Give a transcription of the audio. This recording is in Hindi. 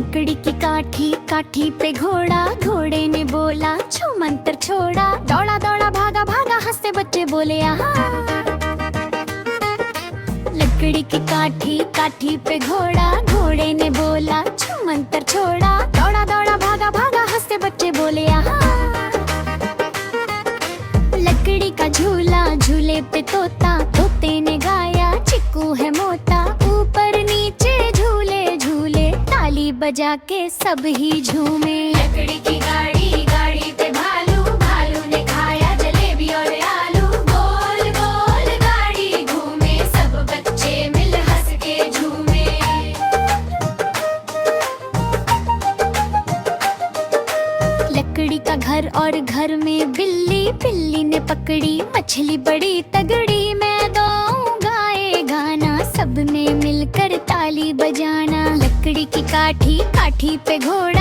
लकड़ी की काठी, काठी पे घोड़ा, घोड़े ने बोला छू मंत्र छोड़ा। दौड़ा दौड़ा भागा भागा हंसते बच्चे बोले आहा। लकड़ी की काठी, काठी पे घोड़ा, घोड़े ने बोला छू मंत्र छोड़ा। दौड़ा दौड़ा भागा भागा हंसते बच्चे बोले आहा। लकड़ी का झूला, झूले पे तोता, तोते ने गाया चिक्कू है मोटा। ऊपर नीचे झूले झूले, ताली बजा के सब ही झूमे। लकड़ी की गाड़ी, गाड़ी पे भालू, भालू ने खाया जलेबी और आलू। गोल गोल गाड़ी घूमे, सब बच्चे मिल हंस के झूमे। लकड़ी का घर और घर में बिल्ली, बिल्ली ने पकड़ी मछली बड़ी तगड़ी। मैं गाऊं गाए गाना, सबने मिलकर ताली बजाना। लकड़ी की काठी, काठी पे घोड़ा,